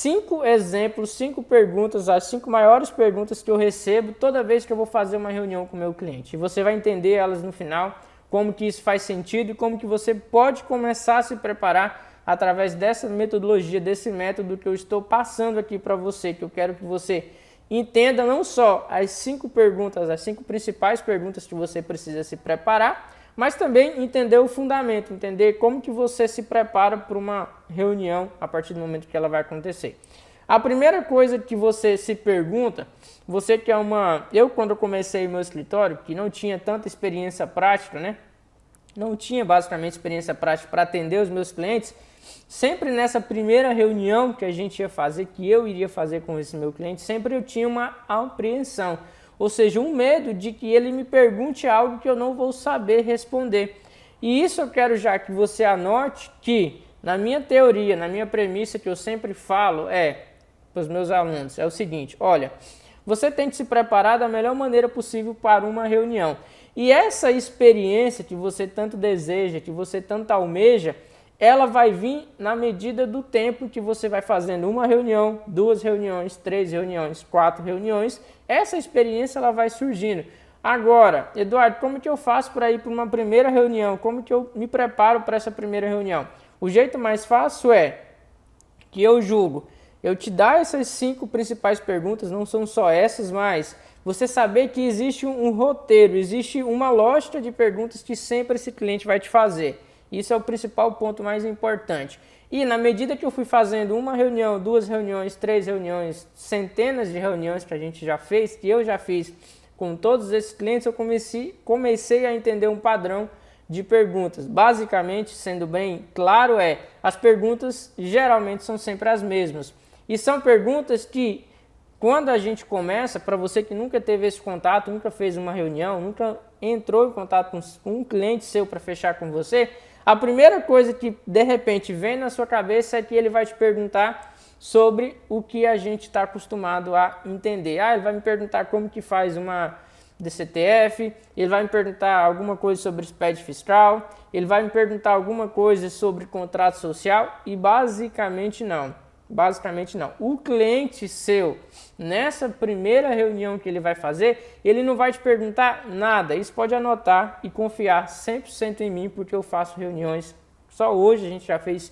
5 exemplos, 5 perguntas, as 5 maiores perguntas que eu recebo toda vez que eu vou fazer uma reunião com o meu cliente. E você vai entender elas no final, como que isso faz sentido e como que você pode começar a se preparar através dessa metodologia, desse método que eu estou passando aqui para você, que eu quero que você entenda não só as 5 perguntas, as 5 principais perguntas que você precisa se preparar, mas também entender o fundamento, entender como que você se prepara para uma reunião a partir do momento que ela vai acontecer. A primeira coisa que você se pergunta, você que é eu quando eu comecei meu escritório, que não tinha tanta experiência prática, né? Não tinha basicamente experiência prática para atender os meus clientes, sempre nessa primeira reunião que a gente ia fazer, que eu iria fazer com esse meu cliente, sempre eu tinha uma apreensão. Ou seja, um medo de que ele me pergunte algo que eu não vou saber responder. E isso eu quero já que você anote que, na minha teoria, na minha premissa que eu sempre falo para os meus alunos, é o seguinte, olha, você tem que se preparar da melhor maneira possível para uma reunião. E essa experiência que você tanto deseja, que você tanto almeja, ela vai vir na medida do tempo que você vai fazendo uma reunião, 2 reuniões, 3 reuniões, 4 reuniões. Essa experiência ela vai surgindo. Agora, Eduardo, como que eu faço para ir para uma primeira reunião? Como que eu me preparo para essa primeira reunião? O jeito mais fácil é que eu julgo. Eu te dar essas 5 principais perguntas, não são só essas, mas você saber que existe um roteiro, existe uma lógica de perguntas que sempre esse cliente vai te fazer. Isso é o principal ponto mais importante. E na medida que eu fui fazendo uma reunião, 2 reuniões, 3 reuniões, centenas de reuniões que a gente já fez, que eu já fiz com todos esses clientes, eu comecei a entender um padrão de perguntas. Basicamente, sendo bem claro, as perguntas geralmente são sempre as mesmas. E são perguntas que, quando a gente começa, para você que nunca teve esse contato, nunca fez uma reunião, nunca entrou em contato com um cliente seu para fechar com você, a primeira coisa que de repente vem na sua cabeça é que ele vai te perguntar sobre o que a gente está acostumado a entender. Ele vai me perguntar como que faz uma DCTF, ele vai me perguntar alguma coisa sobre SPED fiscal, ele vai me perguntar alguma coisa sobre contrato social e basicamente não. O cliente seu, nessa primeira reunião que ele vai fazer, ele não vai te perguntar nada. Isso pode anotar e confiar 100% em mim, porque eu faço reuniões. Só hoje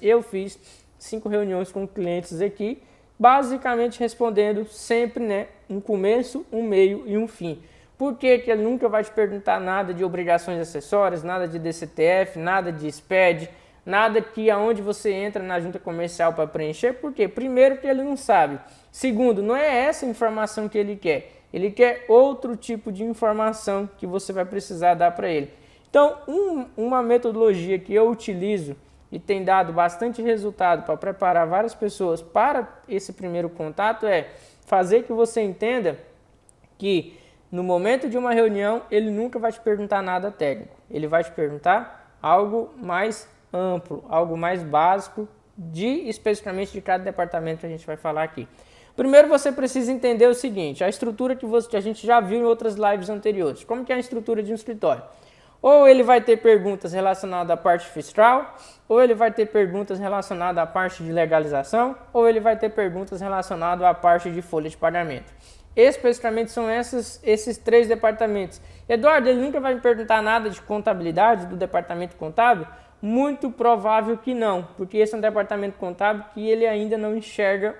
eu fiz 5 reuniões com clientes aqui, basicamente respondendo sempre, um começo, um meio e um fim. Por que que ele nunca vai te perguntar nada de obrigações acessórias, nada de DCTF, nada de SPED, nada que aonde você entra na junta comercial para preencher? Por quê? Primeiro que ele não sabe. Segundo, não é essa informação que ele quer. Ele quer outro tipo de informação que você vai precisar dar para ele. Então, uma metodologia que eu utilizo e tem dado bastante resultado para preparar várias pessoas para esse primeiro contato é fazer que você entenda que no momento de uma reunião ele nunca vai te perguntar nada técnico. Ele vai te perguntar algo mais amplo, algo mais básico especificamente de cada departamento que a gente vai falar aqui. Primeiro você precisa entender o seguinte, a estrutura que a gente já viu em outras lives anteriores. Como que é a estrutura de um escritório? Ou ele vai ter perguntas relacionadas à parte fiscal, ou ele vai ter perguntas relacionadas à parte de legalização, ou ele vai ter perguntas relacionadas à parte de folha de pagamento. Especificamente são esses 3 departamentos. Eduardo, ele nunca vai me perguntar nada de contabilidade do departamento contábil? Muito provável que não, porque esse é um departamento contábil que ele ainda não enxerga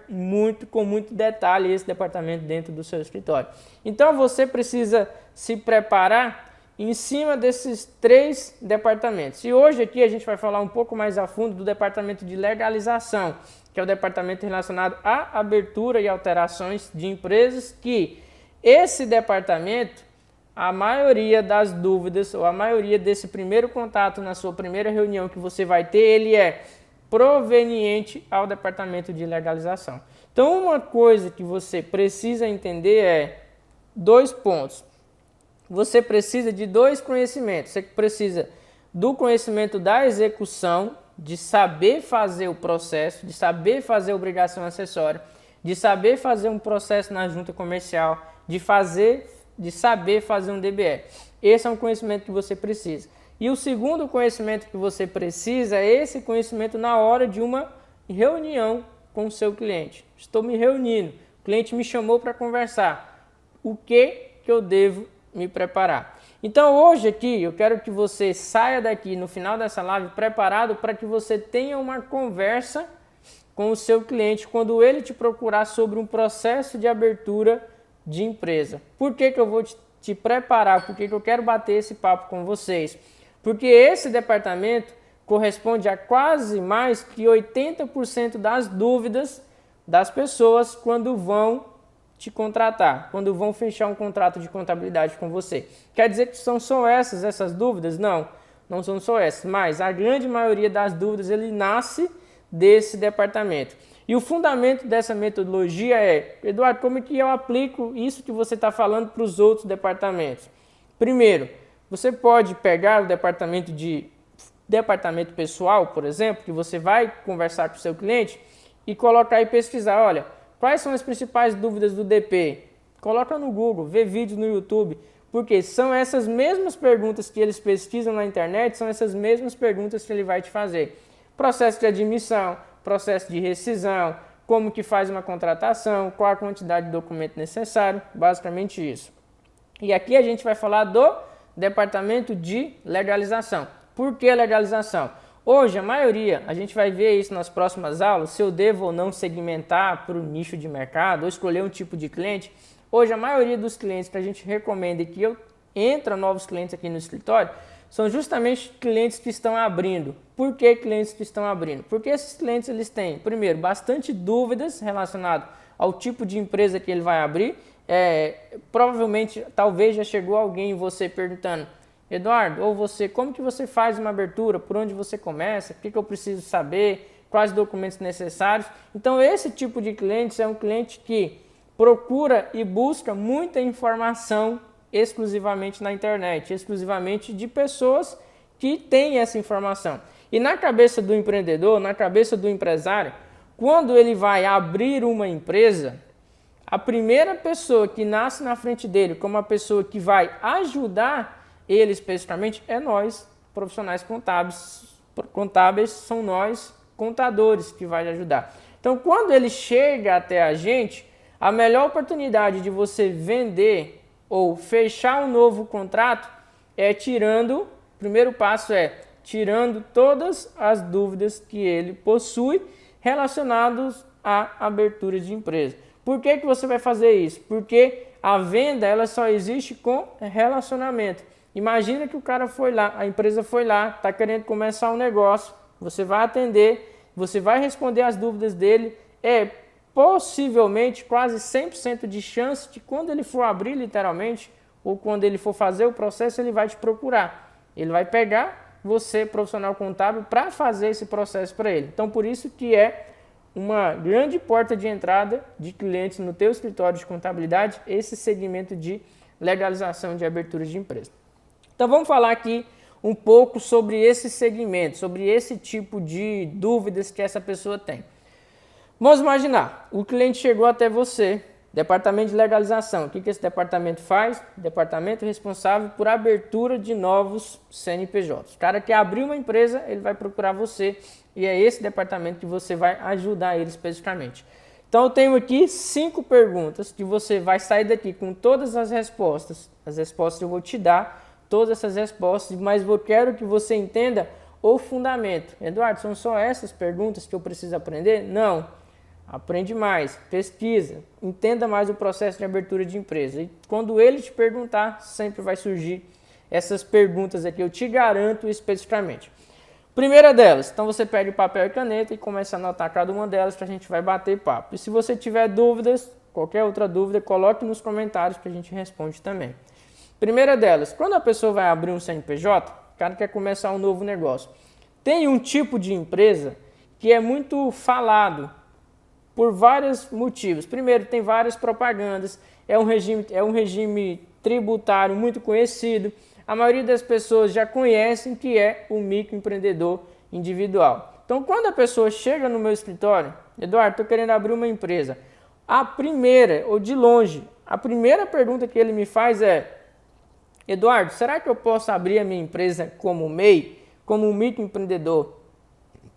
com muito detalhe esse departamento dentro do seu escritório. Então você precisa se preparar em cima desses 3 departamentos. E hoje aqui a gente vai falar um pouco mais a fundo do departamento de legalização, que é o departamento relacionado à abertura e alterações de empresas, que esse departamento, a maioria das dúvidas ou a maioria desse primeiro contato na sua primeira reunião que você vai ter, ele é proveniente ao departamento de legalização. Então, uma coisa que você precisa entender é 2 pontos. Você precisa de 2 conhecimentos. Você precisa do conhecimento da execução, de saber fazer o processo, de saber fazer a obrigação acessória, de saber fazer um processo na junta comercial, de saber fazer um DBE. Esse é um conhecimento que você precisa. E o segundo conhecimento que você precisa é esse conhecimento na hora de uma reunião com o seu cliente. Estou me reunindo, o cliente me chamou para conversar. O que eu devo me preparar? Então hoje aqui eu quero que você saia daqui no final dessa live preparado para que você tenha uma conversa com o seu cliente quando ele te procurar sobre um processo de abertura de empresa. Por que eu vou te preparar? Por que eu quero bater esse papo com vocês? Porque esse departamento corresponde a quase mais que 80% das dúvidas das pessoas quando vão te contratar, quando vão fechar um contrato de contabilidade com você. Quer dizer que são só essas dúvidas? Não, não são só essas, mas a grande maioria das dúvidas ele nasce desse departamento. E o fundamento dessa metodologia é, Eduardo, como é que eu aplico isso que você está falando para os outros departamentos? Primeiro, você pode pegar o departamento pessoal, por exemplo, que você vai conversar com o seu cliente e colocar e pesquisar, olha, quais são as principais dúvidas do DP? Coloca no Google, vê vídeos no YouTube, porque são essas mesmas perguntas que eles pesquisam na internet, são essas mesmas perguntas que ele vai te fazer. Processo de admissão, processo de rescisão, como que faz uma contratação, qual a quantidade de documento necessário, basicamente isso. E aqui a gente vai falar do departamento de legalização. Por que legalização? Hoje, a maioria, a gente vai ver isso nas próximas aulas, se eu devo ou não segmentar para o nicho de mercado ou escolher um tipo de cliente. Hoje, a maioria dos clientes que a gente recomenda que entra novos clientes aqui no escritório, são justamente clientes que estão abrindo. Por que clientes que estão abrindo? Porque esses clientes eles têm, primeiro, bastante dúvidas relacionadas ao tipo de empresa que ele vai abrir. Provavelmente, talvez já chegou alguém em você perguntando, Eduardo, ou você, como que você faz uma abertura? Por onde você começa? O que eu preciso saber? Quais documentos necessários? Então, esse tipo de cliente é um cliente que procura e busca muita informação exclusivamente na internet, exclusivamente de pessoas que têm essa informação. E na cabeça do empreendedor, na cabeça do empresário, quando ele vai abrir uma empresa, a primeira pessoa que nasce na frente dele como a pessoa que vai ajudar ele especificamente é nós, profissionais contábeis. Contábeis são nós, contadores, que vai ajudar. Então, quando ele chega até a gente, a melhor oportunidade de você vender ou fechar um novo contrato é tirando, o primeiro passo é tirando todas as dúvidas que ele possui relacionadas à abertura de empresa. Por que você vai fazer isso? Porque a venda ela só existe com relacionamento. Imagina que o cara foi lá, a empresa foi lá, está querendo começar um negócio, você vai atender, você vai responder as dúvidas dele, possivelmente quase 100% de chance de quando ele for abrir literalmente, ou quando ele for fazer o processo, ele vai te procurar. Ele vai pegar você, profissional contábil, para fazer esse processo para ele. Então, por isso que é uma grande porta de entrada de clientes no teu escritório de contabilidade, esse segmento de legalização de abertura de empresa. Então vamos falar aqui um pouco sobre esse segmento, sobre esse tipo de dúvidas que essa pessoa tem. Vamos imaginar, o cliente chegou até você, departamento de legalização. O que esse departamento faz? Departamento responsável por abertura de novos CNPJs. O cara que abriu uma empresa, ele vai procurar você e é esse departamento que você vai ajudar ele especificamente. Então eu tenho aqui 5 perguntas que você vai sair daqui com todas as respostas. As respostas eu vou te dar, todas essas respostas, mas eu quero que você entenda o fundamento. Eduardo, são só essas perguntas que eu preciso aprender? Não. Aprende mais, pesquisa, entenda mais o processo de abertura de empresa. E quando ele te perguntar, sempre vai surgir essas perguntas aqui, eu te garanto especificamente. Primeira delas, então você pega papel e caneta e começa a anotar cada uma delas que a gente vai bater papo. E se você tiver dúvidas, qualquer outra dúvida, coloque nos comentários que a gente responde também. Primeira delas, quando a pessoa vai abrir um CNPJ, o cara quer começar um novo negócio. Tem um tipo de empresa que é muito falado por vários motivos. Primeiro, tem várias propagandas, é um regime tributário muito conhecido. A maioria das pessoas já conhecem que é o microempreendedor individual. Então, quando a pessoa chega no meu escritório, Eduardo, estou querendo abrir uma empresa. A primeira, ou de longe, a primeira pergunta que ele me faz é, Eduardo, será que eu posso abrir a minha empresa como MEI, como um microempreendedor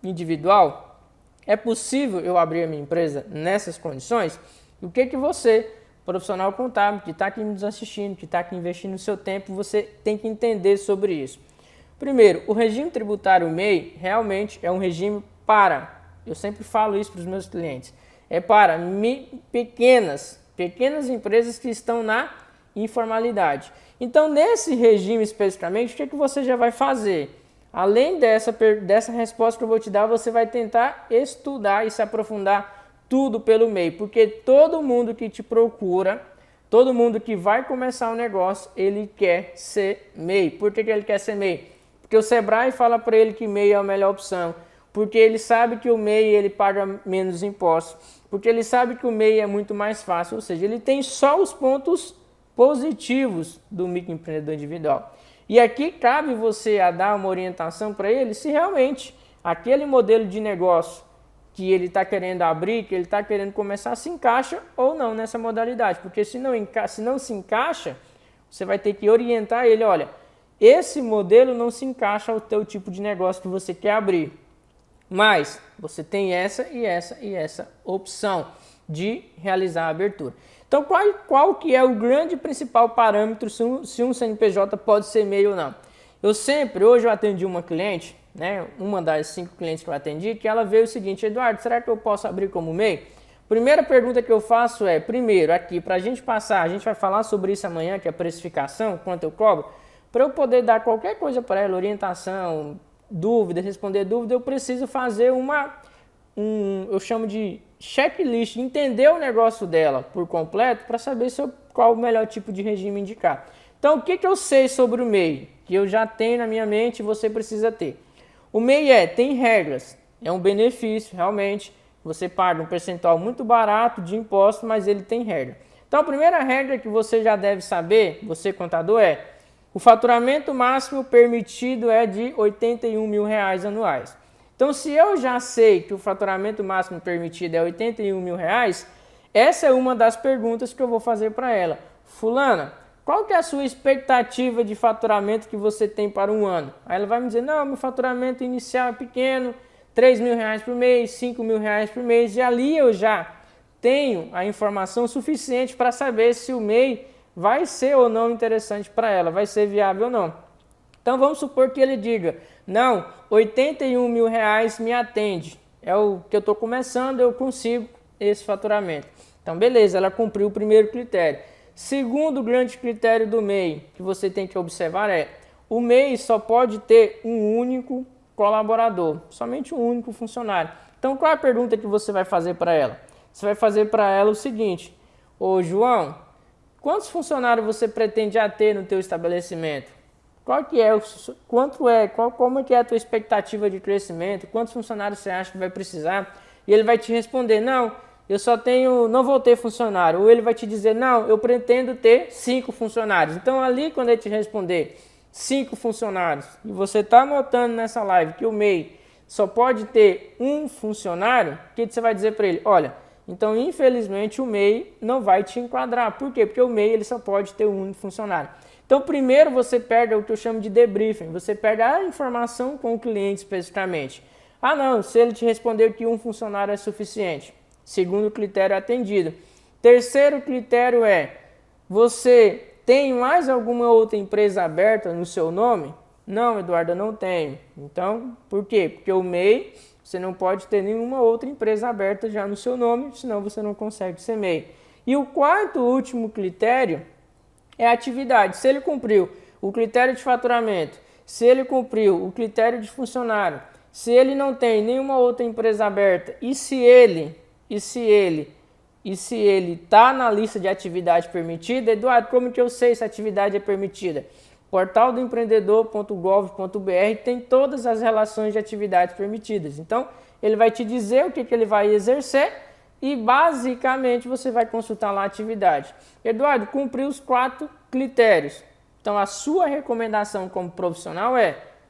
individual? É possível eu abrir a minha empresa nessas condições? E o que você, profissional contábil, que está aqui nos assistindo, que está aqui investindo o seu tempo, você tem que entender sobre isso. Primeiro, o regime tributário MEI realmente é um regime eu sempre falo isso para os meus clientes, é para pequenas empresas que estão na informalidade. Então, nesse regime especificamente, o que você já vai fazer? Além dessa resposta que eu vou te dar, você vai tentar estudar e se aprofundar tudo pelo MEI, porque todo mundo que te procura, todo mundo que vai começar um negócio, ele quer ser MEI. Por que ele quer ser MEI? Porque o Sebrae fala para ele que MEI é a melhor opção, porque ele sabe que o MEI ele paga menos impostos, porque ele sabe que o MEI é muito mais fácil, ou seja, ele tem só os pontos positivos do microempreendedor individual. E aqui cabe você a dar uma orientação para ele se realmente aquele modelo de negócio que ele está querendo abrir, que ele está querendo começar, se encaixa ou não nessa modalidade. Porque se não se encaixa, você vai ter que orientar ele, olha, esse modelo não se encaixa ao teu tipo de negócio que você quer abrir. Mas você tem essa e essa opção de realizar a abertura. Então, qual que é o grande principal parâmetro se um CNPJ pode ser MEI ou não? Hoje eu atendi uma cliente, né, uma das 5 clientes que eu atendi, que ela veio o seguinte: Eduardo, será que eu posso abrir como MEI? Primeira pergunta que eu faço é, primeiro, aqui, para a gente passar, a gente vai falar sobre isso amanhã, que é a precificação, quanto eu cobro, para eu poder dar qualquer coisa para ela, orientação, dúvida, responder dúvida, eu preciso fazer eu chamo de checklist, entender o negócio dela por completo para saber qual o melhor tipo de regime indicar. Então, o que eu sei sobre o MEI, que eu já tenho na minha mente e você precisa ter? O MEI tem regras, é um benefício, realmente, você paga um percentual muito barato de imposto, mas ele tem regra. Então, a primeira regra que você já deve saber, você contador, o faturamento máximo permitido é de R$ 81 mil anuais. Então, se eu já sei que o faturamento máximo permitido é R$ 81 mil, essa é uma das perguntas que eu vou fazer para ela. Fulana, qual que é a sua expectativa de faturamento que você tem para um ano? Aí ela vai me dizer, não, meu faturamento inicial é pequeno, R$ 3 mil por mês, R$ 5 mil por mês, e ali eu já tenho a informação suficiente para saber se o MEI vai ser ou não interessante para ela, vai ser viável ou não. Então vamos supor que ele diga, não, R$ 81 mil me atende, é o que eu estou começando, eu consigo esse faturamento. Então beleza, ela cumpriu o primeiro critério. Segundo grande critério do MEI que você tem que observar o MEI só pode ter um único colaborador, somente um único funcionário. Então qual é a pergunta que você vai fazer para ela? Você vai fazer para ela o seguinte, ô João, quantos funcionários você pretende ter no teu estabelecimento? Como é que é a tua expectativa de crescimento? Quantos funcionários você acha que vai precisar? E ele vai te responder, não vou ter funcionário. Ou ele vai te dizer, não, eu pretendo ter 5 funcionários. Então ali quando ele te responder 5 funcionários, e você está anotando nessa live que o MEI só pode ter um funcionário, o que você vai dizer para ele? Olha, então infelizmente o MEI não vai te enquadrar. Por quê? Porque o MEI ele só pode ter um único funcionário. Então, primeiro você pega o que eu chamo de debriefing, você pega a informação com o cliente especificamente. Ah não, se ele te respondeu que um funcionário é suficiente. Segundo critério atendido. Terceiro critério você tem mais alguma outra empresa aberta no seu nome? Não, Eduardo, eu não tenho. Então, por quê? Porque o MEI, você não pode ter nenhuma outra empresa aberta já no seu nome, senão você não consegue ser MEI. E o quarto e último critério é a atividade. Se ele cumpriu o critério de faturamento, se ele cumpriu o critério de funcionário, se ele não tem nenhuma outra empresa aberta e se ele está na lista de atividade permitida, Eduardo, como que eu sei se a atividade é permitida? Portal do empreendedor.gov.br tem todas as relações de atividades permitidas. Então, ele vai te dizer o que ele vai exercer e basicamente você vai consultar lá a atividade. Eduardo, cumpriu os 4 critérios. Então a sua recomendação como profissional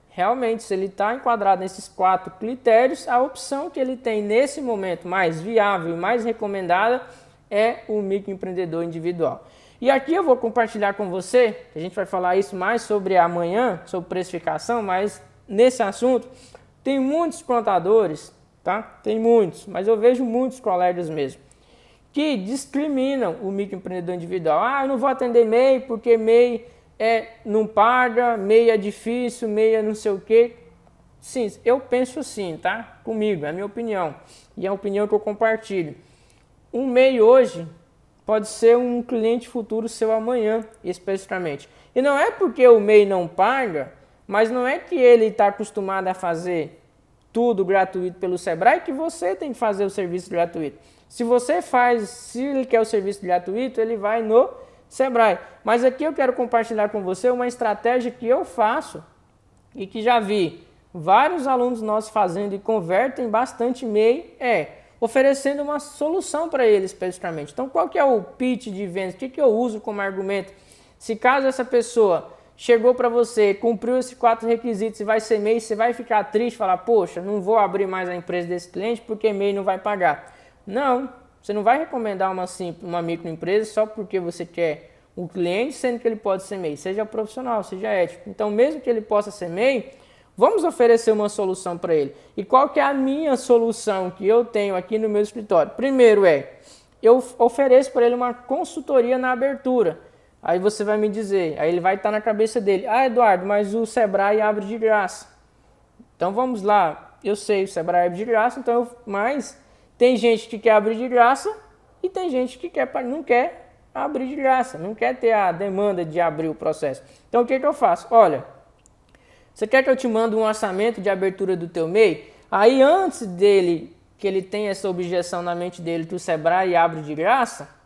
realmente, se ele está enquadrado nesses 4 critérios, a opção que ele tem nesse momento mais viável e mais recomendada é o microempreendedor individual. E aqui eu vou compartilhar com você, a gente vai falar isso mais sobre amanhã, sobre precificação, mas nesse assunto tem muitos contadores tá? Tem muitos, mas eu vejo muitos colegas mesmo, que discriminam o microempreendedor individual. Ah, eu não vou atender MEI porque MEI não paga, MEI é difícil, MEI é não sei o quê. Sim, eu penso assim, tá? Comigo, é a minha opinião. E é a opinião que eu compartilho. Um MEI hoje pode ser um cliente futuro seu amanhã, especificamente. E não é porque o MEI não paga, mas não é que ele está acostumado a fazer tudo gratuito pelo Sebrae que você tem que fazer o serviço gratuito. Se ele quer o serviço gratuito, ele vai no Sebrae. Mas aqui eu quero compartilhar com você uma estratégia que eu faço e que já vi vários alunos nossos fazendo e convertem bastante MEI, oferecendo uma solução para ele especificamente. Então, qual que é o pitch de vendas? O que eu uso como argumento? Se caso essa pessoa chegou para você, cumpriu esses 4 requisitos e vai ser MEI, você vai ficar triste, falar, poxa, não vou abrir mais a empresa desse cliente porque MEI não vai pagar. Não, você não vai recomendar uma microempresa só porque você quer um cliente, sendo que ele pode ser MEI. Seja profissional, seja ético. Então, mesmo que ele possa ser MEI, vamos oferecer uma solução para ele. E qual que é a minha solução que eu tenho aqui no meu escritório? Primeiro eu ofereço para ele uma consultoria na abertura. Aí você vai me dizer, aí ele vai estar na cabeça dele, ah, Eduardo, mas o Sebrae abre de graça. Então vamos lá, eu sei, o Sebrae abre de graça, mas tem gente que quer abrir de graça e tem gente que não quer abrir de graça, não quer ter a demanda de abrir o processo. Então o que eu faço? Olha, você quer que eu te mande um orçamento de abertura do teu MEI? Aí antes que ele tenha essa objeção na mente dele que o Sebrae abre de graça,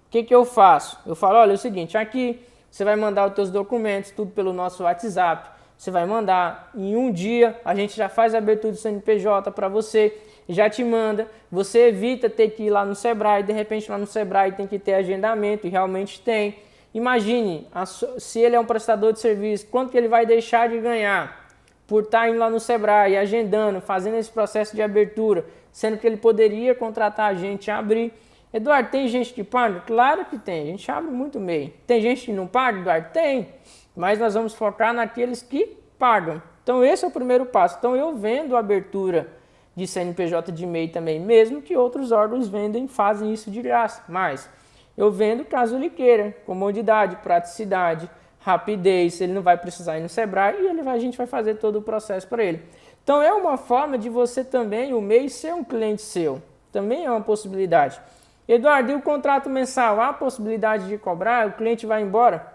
o que eu faço? Eu falo, olha, é o seguinte, aqui você vai mandar os teus documentos, tudo pelo nosso WhatsApp, você vai mandar em um dia, a gente já faz a abertura do CNPJ para você, já te manda, você evita ter que ir lá no Sebrae, de repente lá no Sebrae tem que ter agendamento, e realmente tem. Imagine, se ele é um prestador de serviço, quanto que ele vai deixar de ganhar por estar indo lá no Sebrae, agendando, fazendo esse processo de abertura, sendo que ele poderia contratar a gente a abrir. Eduardo, tem gente que paga? Claro que tem, a gente abre muito MEI. Tem gente que não paga, Eduardo? Tem, mas nós vamos focar naqueles que pagam. Então esse é o primeiro passo. Então eu vendo a abertura de CNPJ de MEI também, mesmo que outros órgãos fazem isso de graça, mas eu vendo caso ele queira, comodidade, praticidade, rapidez, ele não vai precisar ir no Sebrae e a gente vai fazer todo o processo para ele. Então é uma forma de você também, o MEI, ser um cliente seu, também é uma possibilidade. Eduardo, e o contrato mensal? Há a possibilidade de cobrar? O cliente vai embora?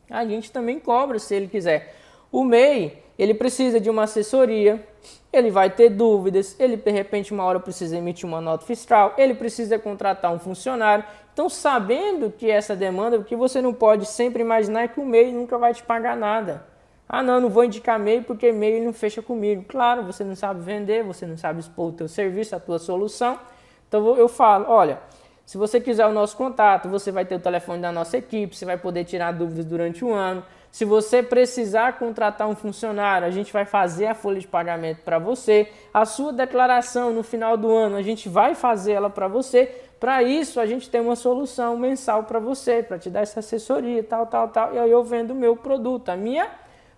A gente também cobra se ele quiser. O MEI, ele precisa de uma assessoria, ele vai ter dúvidas, ele de repente uma hora precisa emitir uma nota fiscal, ele precisa contratar um funcionário. Então, sabendo que essa demanda, o que você não pode sempre imaginar é que o MEI nunca vai te pagar nada. Ah, não vou indicar MEI porque MEI não fecha comigo. Claro, você não sabe vender, você não sabe expor o teu serviço, a tua solução. Então, eu falo, olha, se você quiser o nosso contato, você vai ter o telefone da nossa equipe, você vai poder tirar dúvidas durante um ano. Se você precisar contratar um funcionário, a gente vai fazer a folha de pagamento para você. A sua declaração no final do ano, a gente vai fazer ela para você. Para isso, a gente tem uma solução mensal para você, para te dar essa assessoria, tal. E aí eu vendo o meu produto, a minha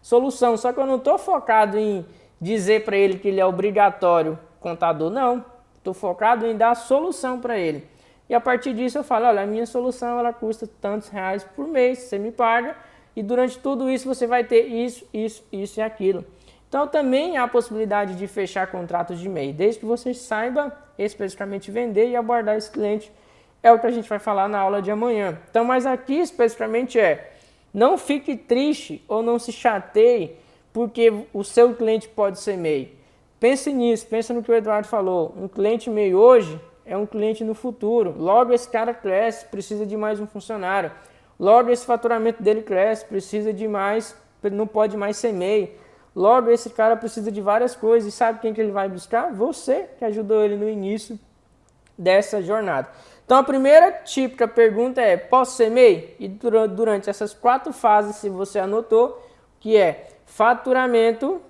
solução. Só que eu não estou focado em dizer para ele que ele é obrigatório contador, não. Estou focado em dar a solução para ele. E a partir disso eu falo, olha, a minha solução ela custa tantos reais por mês, você me paga, e durante tudo isso você vai ter isso e aquilo. Então também há a possibilidade de fechar contratos de MEI, desde que você saiba especificamente vender e abordar esse cliente, é o que a gente vai falar na aula de amanhã. Então, mas aqui especificamente não fique triste ou não se chateie porque o seu cliente pode ser MEI. Pense nisso, pense no que o Eduardo falou, um cliente MEI hoje é um cliente no futuro. Logo esse cara cresce, precisa de mais um funcionário. Logo esse faturamento dele cresce, precisa de mais, não pode mais ser MEI. Logo esse cara precisa de várias coisas. E sabe quem que ele vai buscar? Você, que ajudou ele no início dessa jornada. Então a primeira típica pergunta é, posso ser MEI? E durante essas 4 fases, se você anotou, que é faturamento,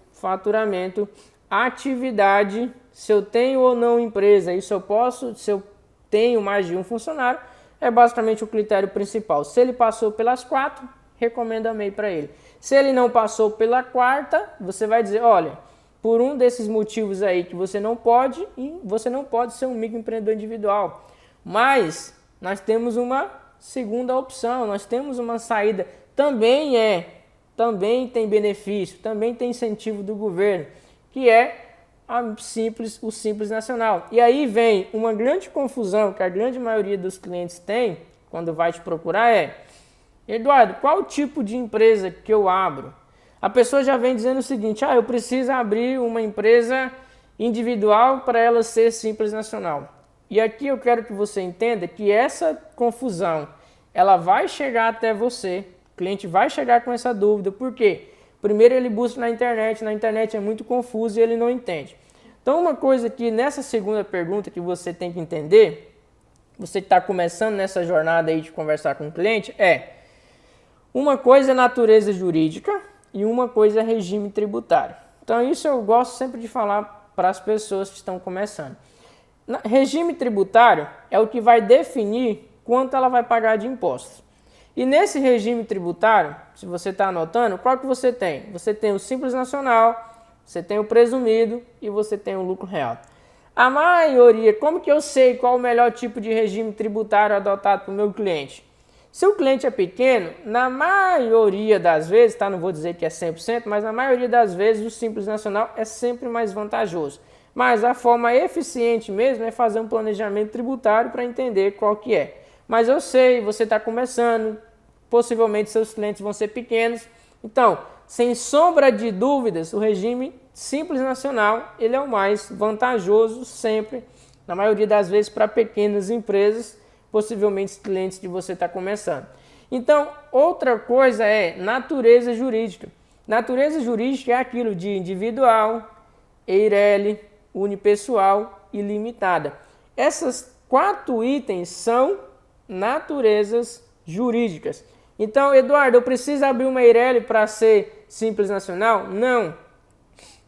atividade, se eu tenho ou não empresa, isso eu posso, se eu tenho mais de um funcionário, é basicamente o critério principal. Se ele passou pelas 4, recomenda MEI para ele. Se ele não passou pela 4ª, você vai dizer, olha, por um desses motivos aí que você não pode ser um microempreendedor individual. Mas nós temos uma segunda opção, nós temos uma saída, também tem benefício, também tem incentivo do governo, que é o Simples Nacional. E aí vem uma grande confusão que a grande maioria dos clientes tem quando vai te procurar Eduardo, qual tipo de empresa que eu abro? A pessoa já vem dizendo o seguinte, eu preciso abrir uma empresa individual para ela ser Simples Nacional. E aqui eu quero que você entenda que essa confusão, ela vai chegar até você, o cliente vai chegar com essa dúvida, por quê? Primeiro ele busca na internet é muito confuso e ele não entende. Então uma coisa que nessa segunda pergunta que você tem que entender, você que está começando nessa jornada aí de conversar com o cliente, uma coisa é natureza jurídica e uma coisa é regime tributário. Então isso eu gosto sempre de falar para as pessoas que estão começando. Regime tributário é o que vai definir quanto ela vai pagar de impostos. E nesse regime tributário, se você está anotando, qual que você tem? Você tem o Simples Nacional, você tem o presumido e você tem o lucro real. A maioria, como que eu sei qual o melhor tipo de regime tributário adotado para o meu cliente? Se o cliente é pequeno, na maioria das vezes, não vou dizer que é 100%, mas na maioria das vezes o Simples Nacional é sempre mais vantajoso. Mas a forma eficiente mesmo é fazer um planejamento tributário para entender qual que é. Mas eu sei, você está começando, possivelmente seus clientes vão ser pequenos. Então, sem sombra de dúvidas, o regime Simples Nacional ele é o mais vantajoso sempre, na maioria das vezes para pequenas empresas, possivelmente clientes que você está começando. Então, outra coisa é natureza jurídica. Natureza jurídica é aquilo de individual, EIRELI, unipessoal e limitada. Essas 4 itens são naturezas jurídicas. Então, Eduardo, eu preciso abrir uma EIRELI para ser Simples Nacional? Não.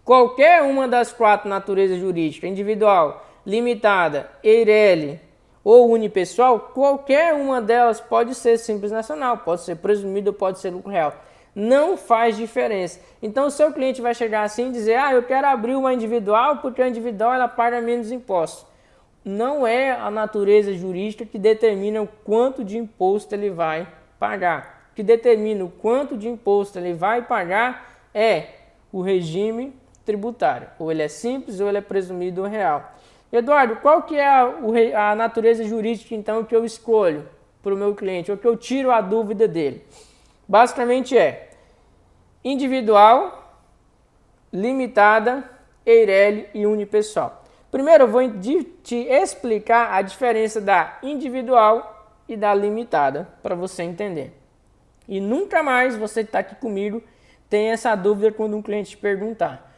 Qualquer uma das 4 naturezas jurídicas, individual, limitada, EIRELI ou unipessoal, qualquer uma delas pode ser Simples Nacional, pode ser presumido, pode ser lucro real. Não faz diferença. Então o seu cliente vai chegar assim e dizer, eu quero abrir uma individual porque a individual ela paga menos impostos. Não é a natureza jurídica que determina o quanto de imposto ele vai pagar. O que determina o quanto de imposto ele vai pagar é o regime tributário. Ou ele é simples ou ele é presumido ou real. Eduardo, qual que é a natureza jurídica então que eu escolho para o meu cliente, ou que eu tiro a dúvida dele? Basicamente é individual, limitada, EIRELI e unipessoal. Primeiro eu vou te explicar a diferença da individual e da limitada para você entender. E nunca mais você que está aqui comigo tem essa dúvida quando um cliente te perguntar.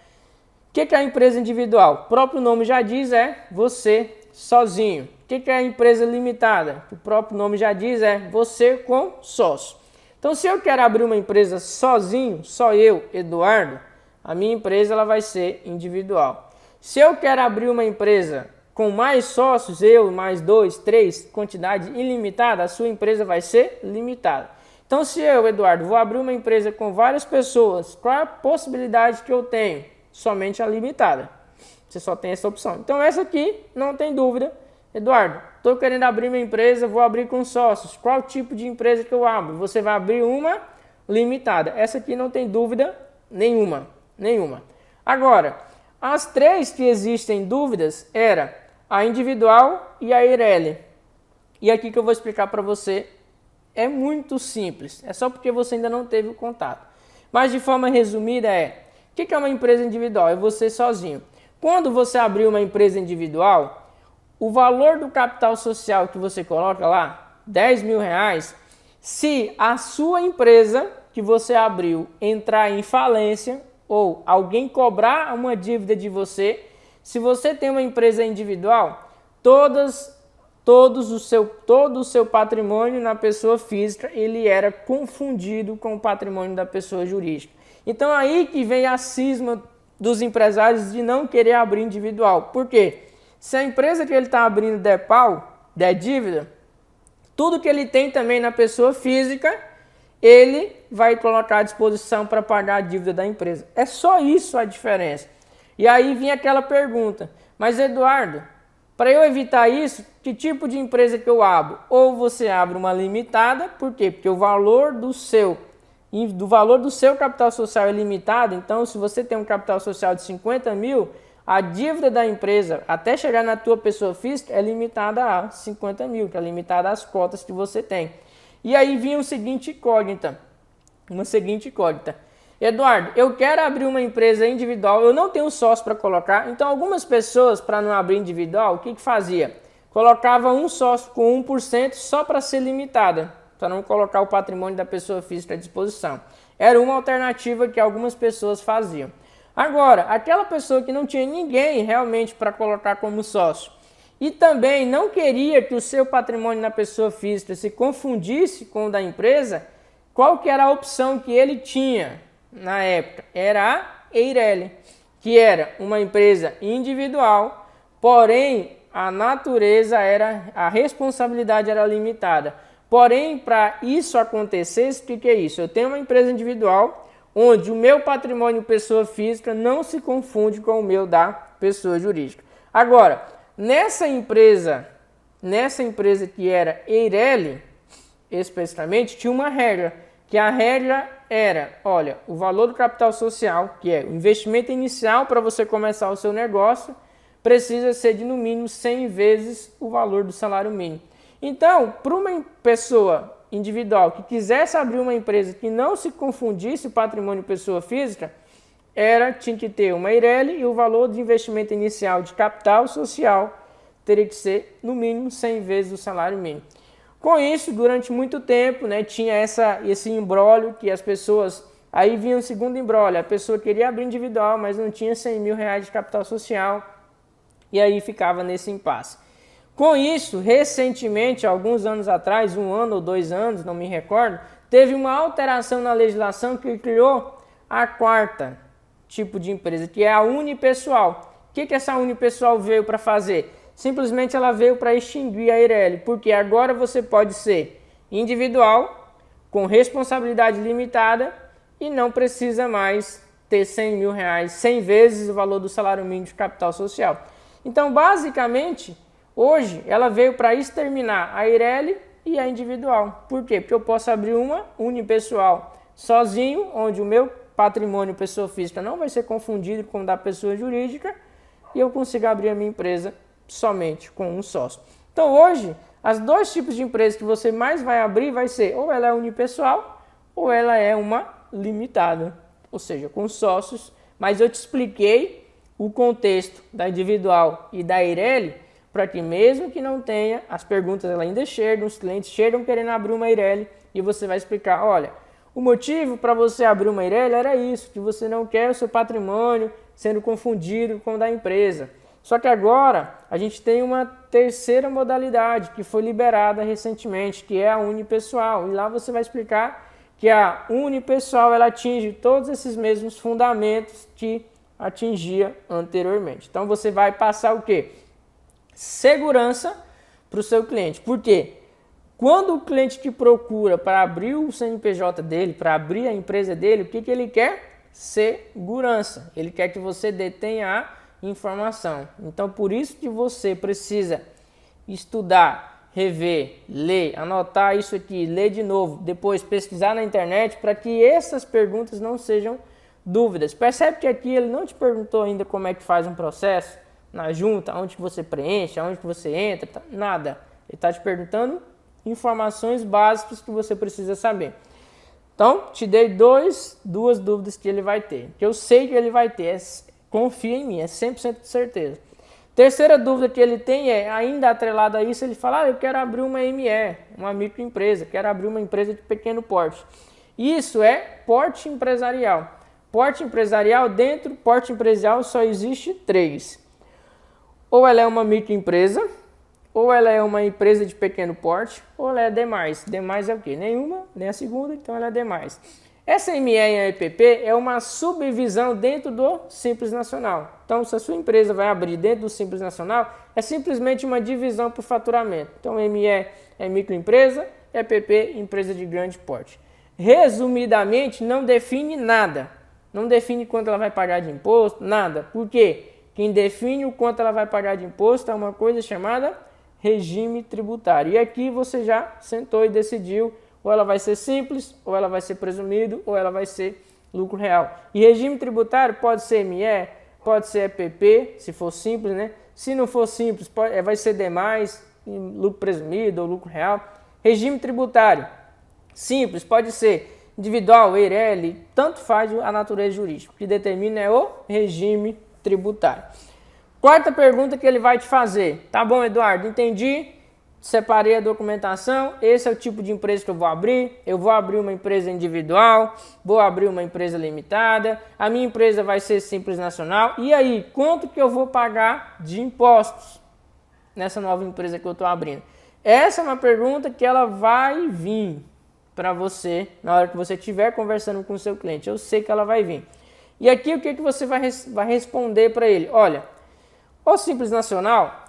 O que é a empresa individual? O próprio nome já diz, é você sozinho. O que é a empresa limitada? O próprio nome já diz, é você com sócio. Então, se eu quero abrir uma empresa sozinho, só eu, Eduardo, a minha empresa ela vai ser individual. Se eu quero abrir uma empresa com mais sócios, eu mais 2, 3, quantidade ilimitada, a sua empresa vai ser limitada. Então, se eu, Eduardo, vou abrir uma empresa com várias pessoas, qual é a possibilidade que eu tenho? Somente a limitada. Você só tem essa opção. Então, essa aqui, não tem dúvida. Eduardo, estou querendo abrir minha empresa, vou abrir com sócios. Qual tipo de empresa que eu abro? Você vai abrir uma limitada. Essa aqui não tem dúvida nenhuma. Agora, as 3 que existem dúvidas era a individual e a EIRELI. E aqui que eu vou explicar para você é muito simples. É só porque você ainda não teve o contato. Mas de forma resumida o que é uma empresa individual? É você sozinho. Quando você abrir uma empresa individual, o valor do capital social que você coloca lá, R$10.000, se a sua empresa que você abriu entrar em falência ou alguém cobrar uma dívida de você, se você tem uma empresa individual, todo o seu patrimônio na pessoa física, ele era confundido com o patrimônio da pessoa jurídica. Então aí que vem a cisma dos empresários de não querer abrir individual. Por quê? Se a empresa que ele está abrindo der pau, der dívida, tudo que ele tem também na pessoa física, ele vai colocar à disposição para pagar a dívida da empresa. É só isso a diferença. E aí vinha aquela pergunta, mas Eduardo, para eu evitar isso, que tipo de empresa que eu abro? Ou você abre uma limitada, por quê? Porque o valor do seu capital social é limitado, então se você tem um capital social de 50 mil, a dívida da empresa, até chegar na tua pessoa física, é limitada a 50 mil, que é limitada às cotas que você tem. E aí vinha uma seguinte incógnita. Eduardo, eu quero abrir uma empresa individual, eu não tenho sócio para colocar, então algumas pessoas, para não abrir individual, o que fazia? Colocava um sócio com 1% só para ser limitada, para não colocar o patrimônio da pessoa física à disposição. Era uma alternativa que algumas pessoas faziam. Agora, aquela pessoa que não tinha ninguém realmente para colocar como sócio e também não queria que o seu patrimônio na pessoa física se confundisse com o da empresa, qual que era a opção que ele tinha na época? Era a Eireli, que era uma empresa individual, porém a responsabilidade era limitada. Porém, para isso acontecer, o que é isso? Eu tenho uma empresa individual, onde o meu patrimônio pessoa física não se confunde com o meu da pessoa jurídica. Agora, nessa empresa que era Eireli, especificamente, tinha uma regra, que a regra era, olha, o valor do capital social, que é o investimento inicial para você começar o seu negócio, precisa ser de no mínimo 100 vezes o valor do salário mínimo. Então, para uma pessoa individual que quisesse abrir uma empresa que não se confundisse o patrimônio pessoa física, tinha que ter uma Eireli e o valor de investimento inicial de capital social teria que ser no mínimo 100 vezes o salário mínimo. Com isso, durante muito tempo, tinha esse imbróglio que as pessoas... Aí vinha um segundo imbróglio, a pessoa queria abrir individual, mas não tinha 100 mil reais de capital social, e aí ficava nesse impasse. Com isso, recentemente, alguns anos atrás, 1 ano ou 2 anos, não me recordo, teve uma alteração na legislação que criou a quarta tipo de empresa, que é a unipessoal. O que essa unipessoal veio para fazer? Simplesmente ela veio para extinguir a Eireli, porque agora você pode ser individual, com responsabilidade limitada e não precisa mais ter 100 mil reais, 100 vezes o valor do salário mínimo de capital social. Então, basicamente, hoje ela veio para exterminar a Eireli e a individual. Por quê? Porque eu posso abrir uma unipessoal sozinho, onde o meu patrimônio pessoa física não vai ser confundido com o da pessoa jurídica e eu consigo abrir a minha empresa somente com um sócio. Então hoje, as 2 tipos de empresas que você mais vai abrir vai ser ou ela é unipessoal ou ela é uma limitada, ou seja, com sócios, mas eu te expliquei o contexto da individual e da Eireli para que mesmo que não tenha, as perguntas ela ainda chegam, os clientes chegam querendo abrir uma Eireli e você vai explicar, olha, o motivo para você abrir uma Eireli era isso, que você não quer o seu patrimônio sendo confundido com o da empresa. Só que agora a gente tem uma terceira modalidade que foi liberada recentemente, que é a unipessoal. E lá você vai explicar que a unipessoal ela atinge todos esses mesmos fundamentos que atingia anteriormente. Então você vai passar o quê? Segurança para o seu cliente. Por quê? Quando o cliente te procura para abrir o CNPJ dele, para abrir a empresa dele, o que ele quer? Segurança. Ele quer que você detenha a informação. Então, por isso que você precisa estudar, rever, ler, anotar isso aqui, ler de novo, depois pesquisar na internet para que essas perguntas não sejam dúvidas. Percebe que aqui ele não te perguntou ainda como é que faz um processo na junta, onde que você preenche, onde que você entra, nada. Ele está te perguntando informações básicas que você precisa saber. Então, te dei duas dúvidas que ele vai ter. Que eu sei que ele vai ter, confia em mim, é 100% de certeza. Terceira dúvida que ele tem é, ainda atrelada a isso, ele fala, eu quero abrir uma ME, uma microempresa, quero abrir uma empresa de pequeno porte. Isso é porte empresarial. Porte empresarial, porte empresarial só existe 3. Ou ela é uma microempresa, ou ela é uma empresa de pequeno porte, ou ela é demais. Demais é o quê? Nenhuma, nem a segunda, então ela é demais. Essa ME e a EPP é uma subdivisão dentro do Simples Nacional. Então, se a sua empresa vai abrir dentro do Simples Nacional, é simplesmente uma divisão por faturamento. Então, ME é microempresa, EPP, empresa de grande porte. Resumidamente, não define nada. não define quanto ela vai pagar de imposto, nada. Por quê? Quem define o quanto ela vai pagar de imposto é uma coisa chamada regime tributário. E aqui você já sentou e decidiu, ou ela vai ser simples, ou ela vai ser presumido, ou ela vai ser lucro real. E regime tributário pode ser ME, pode ser EPP, se for simples, né? Se não for simples, vai ser demais, lucro presumido ou lucro real. Regime tributário simples pode ser individual, EIRELI, tanto faz a natureza jurídica. O que determina é o regime tributário. Quarta pergunta que ele vai te fazer. Tá bom, Eduardo, entendi. Separei a documentação. Esse é o tipo de empresa que eu vou abrir. Eu vou abrir uma empresa individual, vou abrir uma empresa limitada. A minha empresa vai ser simples nacional. E aí, quanto que eu vou pagar de impostos nessa nova empresa que eu estou abrindo? Essa é uma pergunta que ela vai vir para você na hora que você estiver conversando com o seu cliente. Eu sei que ela vai vir. E aqui o que você vai responder para ele? Olha, o Simples Nacional,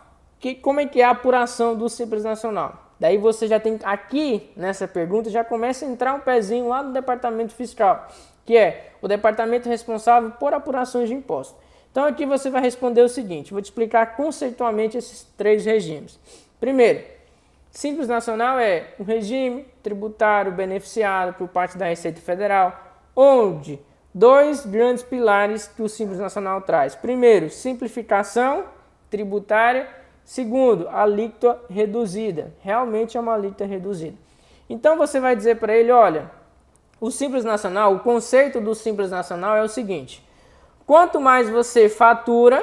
como é que é a apuração do Simples Nacional? Daí você já tem, aqui nessa pergunta, já começa a entrar um pezinho lá no departamento fiscal, que é o departamento responsável por apurações de impostos. Então aqui você vai responder o seguinte, vou te explicar conceitualmente esses três regimes. Primeiro, Simples Nacional é um regime tributário beneficiado por parte da Receita Federal, onde dois grandes pilares que o Simples Nacional traz. Primeiro, simplificação tributária. Segundo, alíquota reduzida. Realmente é uma alíquota reduzida. Então você vai dizer para ele, olha, o Simples Nacional, o conceito do Simples Nacional é o seguinte: quanto mais você fatura,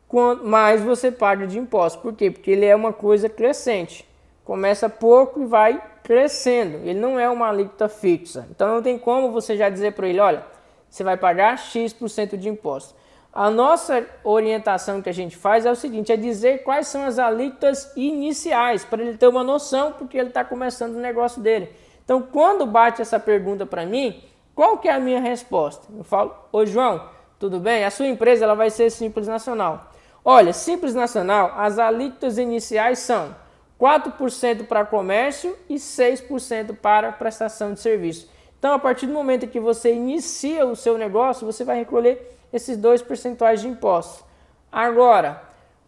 quanto mais você paga de imposto. Por quê? Porque ele é uma coisa crescente. Começa pouco e vai crescendo. Ele não é uma alíquota fixa. Então não tem como você já dizer para ele, olha, você vai pagar X% de imposto. A nossa orientação que a gente faz é o seguinte, é dizer quais são as alíquotas iniciais, para ele ter uma noção, porque ele está começando o negócio dele. Então, quando bate essa pergunta para mim, qual que é a minha resposta? Eu falo, ô João, tudo bem? A sua empresa ela vai ser Simples Nacional. Olha, Simples Nacional, as alíquotas iniciais são 4% para comércio e 6% para prestação de serviço. Então, a partir do momento que você inicia o seu negócio, você vai recolher esses 2 percentuais de impostos. Agora,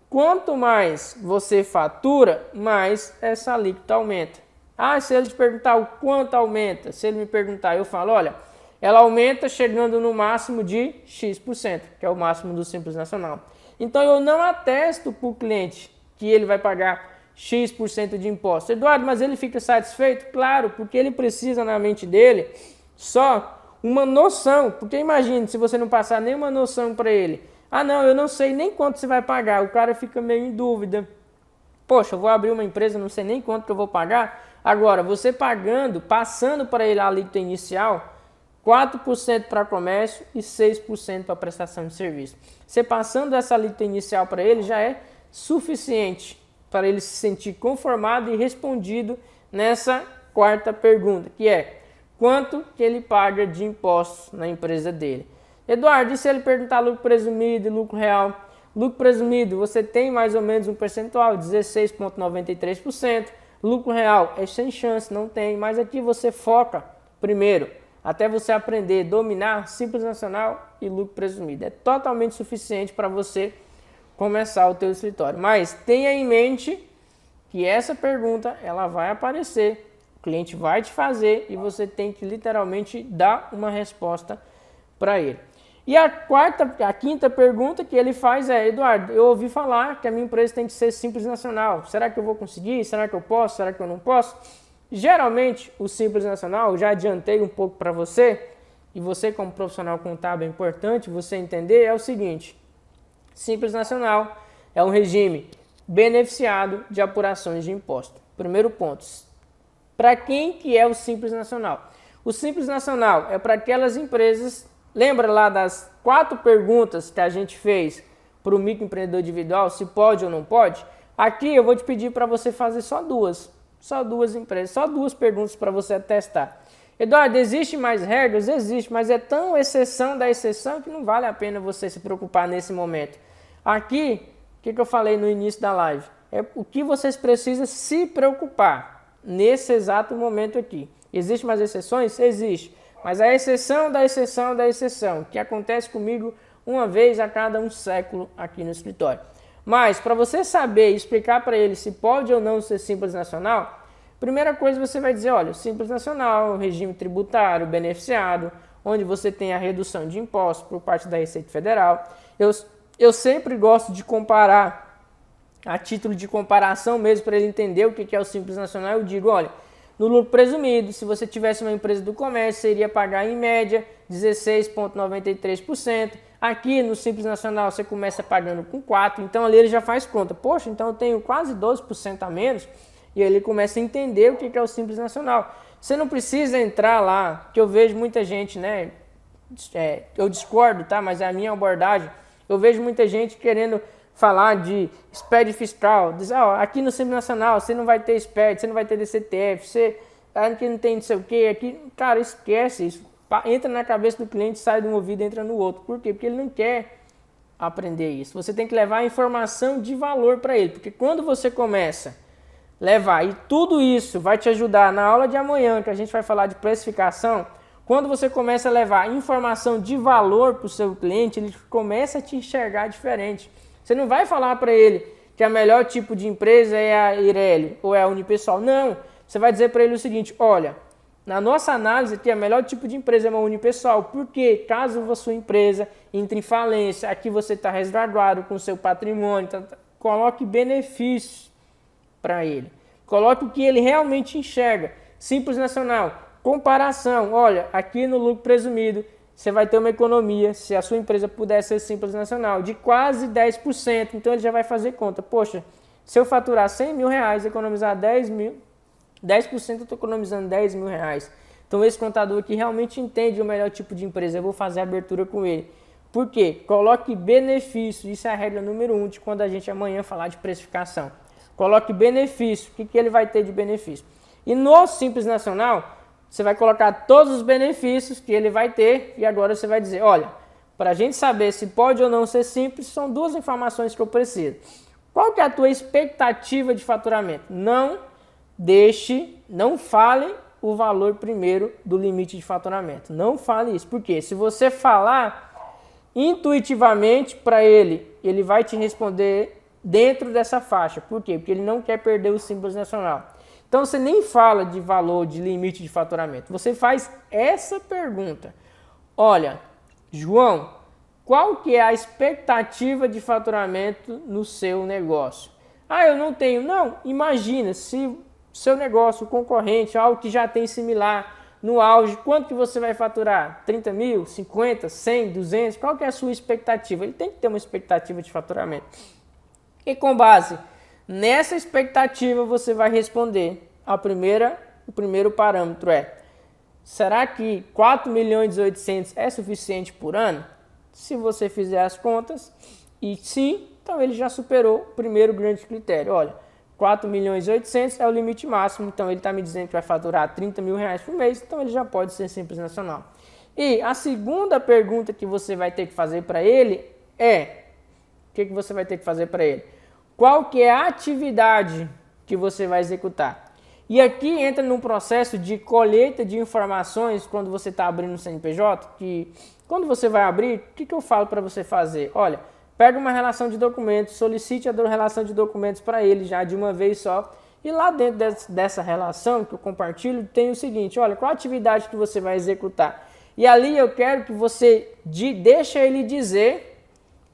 quanto mais você fatura, mais essa alíquota aumenta. Ah, se ele te perguntar o quanto aumenta, se ele me perguntar, eu falo, olha, ela aumenta chegando no máximo de X%, que é o máximo do Simples Nacional. Então, eu não atesto para o cliente que ele vai pagar X% de imposto. Eduardo, mas ele fica satisfeito? Claro, porque ele precisa na mente dele só uma noção, porque imagine se você não passar nenhuma noção para ele. Ah não, eu não sei nem quanto você vai pagar, o cara fica meio em dúvida. Poxa, eu vou abrir uma empresa, não sei nem quanto que eu vou pagar. Agora, você pagando, passando para ele a alíquota inicial, 4% para comércio e 6% para prestação de serviço. Você passando essa alíquota inicial para ele já é suficiente para ele se sentir conformado e respondido nessa quarta pergunta, que é quanto que ele paga de impostos na empresa dele. Eduardo, e se ele perguntar lucro presumido e lucro real? Lucro presumido, você tem mais ou menos um percentual, 16,93%. Lucro real é sem chance, não tem. Mas aqui você foca, primeiro, até você aprender, dominar Simples Nacional e lucro presumido. É totalmente suficiente para você começar o teu escritório. Mas tenha em mente que essa pergunta ela vai aparecer. O cliente vai te fazer e você tem que literalmente dar uma resposta para ele. E a quinta pergunta que ele faz é, Eduardo, eu ouvi falar que a minha empresa tem que ser Simples Nacional. Será que eu vou conseguir? Será que eu posso? Será que eu não posso? Geralmente, o Simples Nacional, já adiantei um pouco para você, e você como profissional contábil é importante você entender, é o seguinte, Simples Nacional é um regime beneficiado de apurações de imposto. Primeiro ponto. Para quem que é o Simples Nacional? O Simples Nacional é para aquelas empresas, lembra lá das 4 perguntas que a gente fez para o microempreendedor individual, se pode ou não pode? Aqui eu vou te pedir para você fazer só duas empresas, só 2 perguntas para você testar. Eduardo, existe mais regras? Existe, mas é tão exceção da exceção que não vale a pena você se preocupar nesse momento. Aqui, o que eu falei no início da live? É o que vocês precisam se preocupar nesse exato momento aqui. Existem mais exceções? Existe. Mas a exceção da exceção da exceção, que acontece comigo uma vez a cada um século aqui no escritório. Mas para você saber e explicar para ele se pode ou não ser Simples Nacional, primeira coisa você vai dizer, olha, Simples Nacional, regime tributário, beneficiado, onde você tem a redução de impostos por parte da Receita Federal. Eu sempre gosto de comparar, a título de comparação mesmo, para ele entender o que é o Simples Nacional, eu digo, olha, no lucro presumido, se você tivesse uma empresa do comércio, você iria pagar em média 16,93%. Aqui no Simples Nacional você começa pagando com 4%, então ali ele já faz conta. Poxa, então eu tenho quase 12% a menos, e aí ele começa a entender o que é o Simples Nacional. Você não precisa entrar lá, que eu vejo muita gente, né? Eu discordo, tá? Mas é a minha abordagem. Eu vejo muita gente querendo falar de SPED fiscal, diz, aqui no Simples Nacional você não vai ter SPED, você não vai ter DCTF, você aqui não tem não sei o que, aqui, cara, esquece isso. Entra na cabeça do cliente, sai de um ouvido e entra no outro. Por quê? Porque ele não quer aprender isso. Você tem que levar a informação de valor para ele, porque quando você começa a levar, e tudo isso vai te ajudar na aula de amanhã, que a gente vai falar de precificação, quando você começa a levar informação de valor para o seu cliente, ele começa a te enxergar diferente. Você não vai falar para ele que o melhor tipo de empresa é a Ireli ou é a Unipessoal. Não, você vai dizer para ele o seguinte, olha, na nossa análise aqui, o melhor tipo de empresa é uma Unipessoal, porque caso a sua empresa entre em falência, aqui você está resguardado com o seu patrimônio, coloque benefícios para ele. Coloque o que ele realmente enxerga. Simples Nacional, comparação, olha, aqui no lucro presumido, você vai ter uma economia, se a sua empresa puder ser Simples Nacional, de quase 10%. Então ele já vai fazer conta. Poxa, se eu faturar 100 mil reais, economizar 10%, eu estou economizando 10 mil reais. Então esse contador aqui realmente entende o melhor tipo de empresa. Eu vou fazer a abertura com ele. Por quê? Coloque benefício. Isso é a regra número 1 de quando a gente amanhã falar de precificação. Coloque benefício. O que ele vai ter de benefício? E no Simples Nacional, você vai colocar todos os benefícios que ele vai ter e agora você vai dizer, olha, para a gente saber se pode ou não ser simples, são duas informações que eu preciso. Qual que é a tua expectativa de faturamento? Não fale o valor primeiro do limite de faturamento. Não fale isso, porque se você falar intuitivamente para ele, ele vai te responder dentro dessa faixa. Por quê? Porque ele não quer perder o Simples Nacional. Então você nem fala de valor, de limite de faturamento. Você faz essa pergunta. Olha, João, qual que é a expectativa de faturamento no seu negócio? Eu não tenho. Não, imagina se seu negócio, concorrente, algo que já tem similar, no auge, quanto que você vai faturar? 30 mil, 50, 100, 200? Qual que é a sua expectativa? Ele tem que ter uma expectativa de faturamento. E com base nessa expectativa, você vai responder. O primeiro parâmetro é, será que 4.800.000 é suficiente por ano? Se você fizer as contas, e sim, então ele já superou o primeiro grande critério. Olha, 4.800.000 é o limite máximo, então ele está me dizendo que vai faturar 30 mil reais por mês, então ele já pode ser Simples Nacional. E a segunda pergunta que você vai ter que fazer para ele é, o que você vai ter que fazer para ele? Qual que é a atividade que você vai executar? E aqui entra num processo de colheita de informações quando você está abrindo o CNPJ, que quando você vai abrir, o que eu falo para você fazer? Olha, pega uma relação de documentos, solicite a relação de documentos para ele já de uma vez só. E lá dentro dessa relação que eu compartilho, tem o seguinte, olha, qual a atividade que você vai executar? E ali eu quero que você deixe ele dizer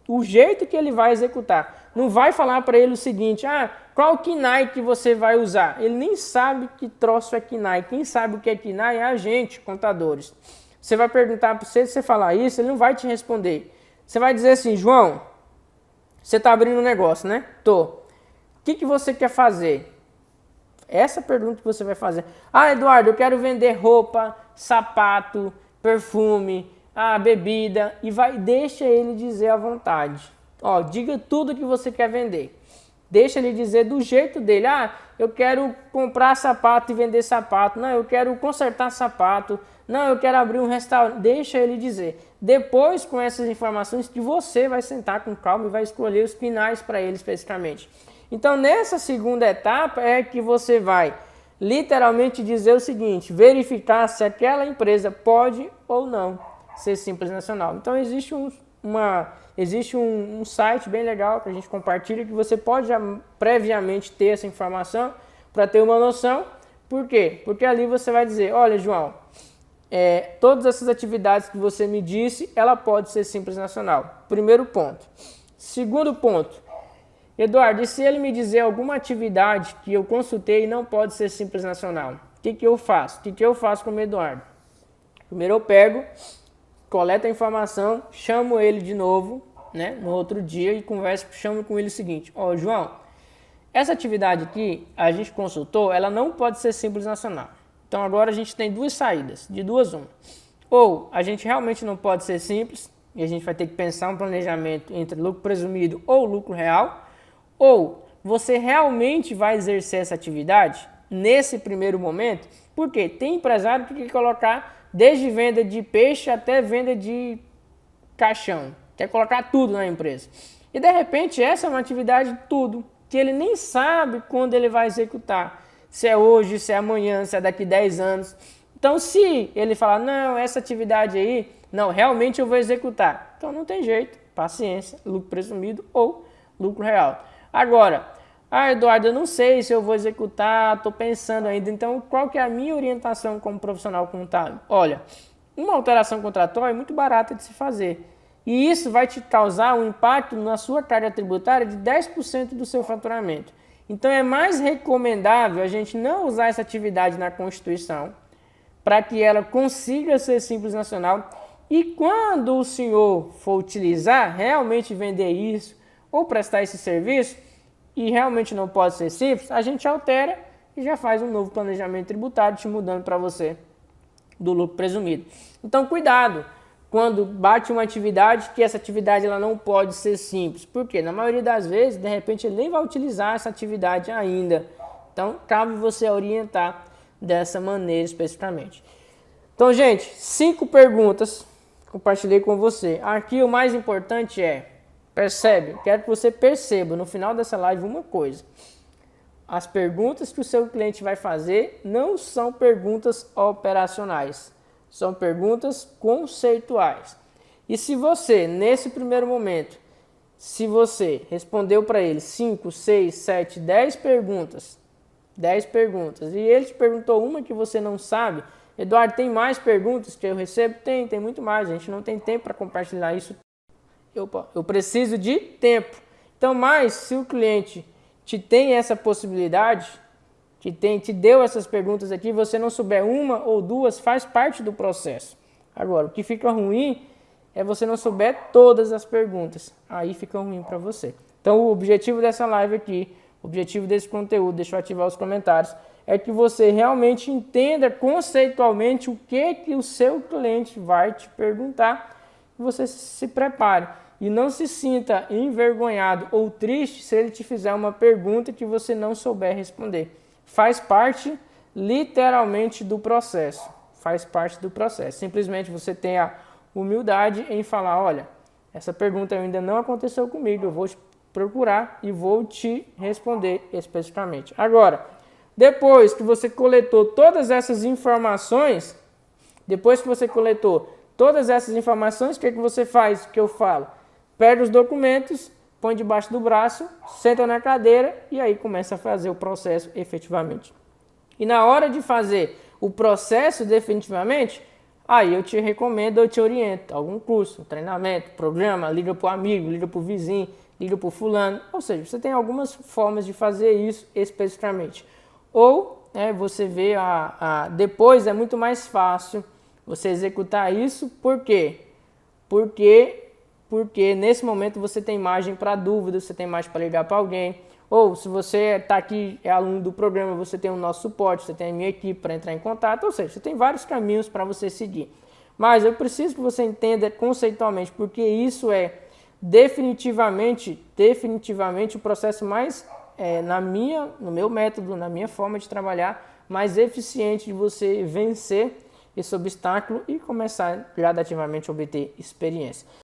o jeito que ele vai executar. Não vai falar para ele o seguinte, qual KINAI que você vai usar? Ele nem sabe que troço é KINAI. Quem sabe o que é KINAI é a gente, contadores. Você vai perguntar para você, se você falar isso, ele não vai te responder. Você vai dizer assim, João, você está abrindo um negócio, né? Tô. O que você quer fazer? Essa pergunta que você vai fazer. Eduardo, eu quero vender roupa, sapato, perfume, bebida. E deixa ele dizer à vontade. Diga tudo que você quer vender. Deixa ele dizer do jeito dele. Eu quero comprar sapato e vender sapato. Não, eu quero consertar sapato. Não, eu quero abrir um restaurante. Deixa ele dizer. Depois, com essas informações, que você vai sentar com calma e vai escolher os finais para ele especificamente. Então, nessa segunda etapa é que você vai literalmente dizer o seguinte: verificar se aquela empresa pode ou não ser Simples Nacional. Então existe um site bem legal que a gente compartilha, que você pode já previamente ter essa informação para ter uma noção. Por quê? Porque ali você vai dizer: olha, João, todas essas atividades que você me disse, ela pode ser Simples Nacional. Primeiro ponto. Segundo ponto: Eduardo, e se ele me dizer alguma atividade que eu consultei e não pode ser Simples Nacional? O que eu faço? O que eu faço com o Eduardo? Primeiro eu pego, coleto a informação, chamo ele de novo, né, no outro dia, e chamo com ele o seguinte: ó, João, essa atividade aqui, a gente consultou, ela não pode ser Simples Nacional. Então agora a gente tem duas saídas, de duas uma. Ou a gente realmente não pode ser simples, e a gente vai ter que pensar um planejamento entre lucro presumido ou lucro real, ou você realmente vai exercer essa atividade nesse primeiro momento, porque tem empresário que quer colocar desde venda de peixe até venda de caixão, quer colocar tudo na empresa. E de repente essa é uma atividade tudo, que ele nem sabe quando ele vai executar, se é hoje, se é amanhã, se é daqui 10 anos. Então se ele falar: não, essa atividade aí, não, realmente eu vou executar, então não tem jeito, paciência, lucro presumido ou lucro real. Agora, Eduardo, eu não sei se eu vou executar, estou pensando ainda. Então, qual que é a minha orientação como profissional contábil? Olha, uma alteração contratual é muito barata de se fazer. E isso vai te causar um impacto na sua carga tributária de 10% do seu faturamento. Então, é mais recomendável a gente não usar essa atividade na Constituição, para que ela consiga ser Simples Nacional. E quando o senhor for utilizar, realmente vender isso, ou prestar esse serviço, e realmente não pode ser simples, a gente altera e já faz um novo planejamento tributário, te mudando para você do lucro presumido. Então cuidado quando bate uma atividade, que essa atividade ela não pode ser simples. Por quê? Na maioria das vezes, de repente, ele nem vai utilizar essa atividade ainda. Então cabe você orientar dessa maneira especificamente. Então, gente, 5 perguntas compartilhei com você. Aqui o mais importante percebe, quero que você perceba no final dessa live uma coisa: as perguntas que o seu cliente vai fazer não são perguntas operacionais, são perguntas conceituais. E se você, nesse primeiro momento, se você respondeu para ele 5, 6, 7, 10 perguntas, e ele te perguntou uma que você não sabe: Eduardo, tem mais perguntas que eu recebo? Tem muito mais, a gente não tem tempo para compartilhar isso. Eu preciso de tempo. Então, mas se o cliente te tem essa possibilidade, te deu essas perguntas aqui, você não souber uma ou duas, faz parte do processo. Agora, o que fica ruim é você não souber todas as perguntas. Aí fica ruim para você. Então, o objetivo dessa live aqui, o objetivo desse conteúdo, deixa eu ativar os comentários, é que você realmente entenda conceitualmente o que o seu cliente vai te perguntar e você se prepare. E não se sinta envergonhado ou triste se ele te fizer uma pergunta que você não souber responder. Faz parte, literalmente, do processo. Faz parte do processo. Simplesmente você tem a humildade em falar: olha, essa pergunta ainda não aconteceu comigo, eu vou procurar e vou te responder especificamente. Agora, depois que você coletou todas essas informações, o que você faz? O que eu falo? Pega os documentos, põe debaixo do braço, senta na cadeira e aí começa a fazer o processo efetivamente. E na hora de fazer o processo definitivamente, aí eu te recomendo, eu te oriento, algum curso, treinamento, programa, liga para o amigo, liga para o vizinho, liga para o fulano. Ou seja, você tem algumas formas de fazer isso especificamente. Ou você vê, depois é muito mais fácil você executar isso. Por quê? Porque nesse momento você tem margem para dúvida, você tem margem para ligar para alguém. Ou se você está aqui, é aluno do programa, você tem o nosso suporte, você tem a minha equipe para entrar em contato. Ou seja, você tem vários caminhos para você seguir. Mas eu preciso que você entenda conceitualmente, porque isso é definitivamente o processo mais, no meu método, na minha forma de trabalhar, mais eficiente de você vencer esse obstáculo e começar gradativamente a obter experiência.